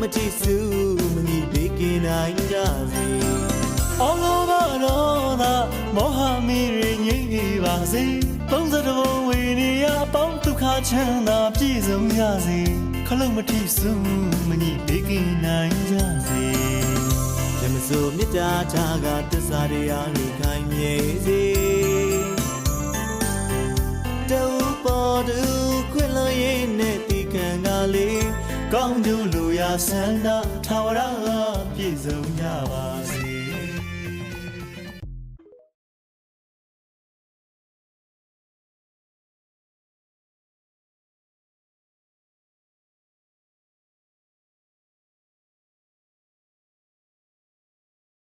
မတိစုမငီဘေးကင်းနိုင်ကြစေအော်လောဘာတော်သာမောဟမီရငြိမ့်ပါစေ30ဘုံဝေနေရပေါင်းဒုက္ခချမ်းသာပြည့်စုံကြစေခလုံးမတိစုမငီဘေးကင်းနိုင်ကြစေဓမ္မစိုမေတ္တာထားကသစ္စာတရားတွေခိုင်မြဲစေတူပေါ်တူခွင့်လို့ရဲ့နဲ့ဒီကံကလေးကောင်းကျိုးလိုရာဆန္ဒထာဝရပြည့်စုံကြပါ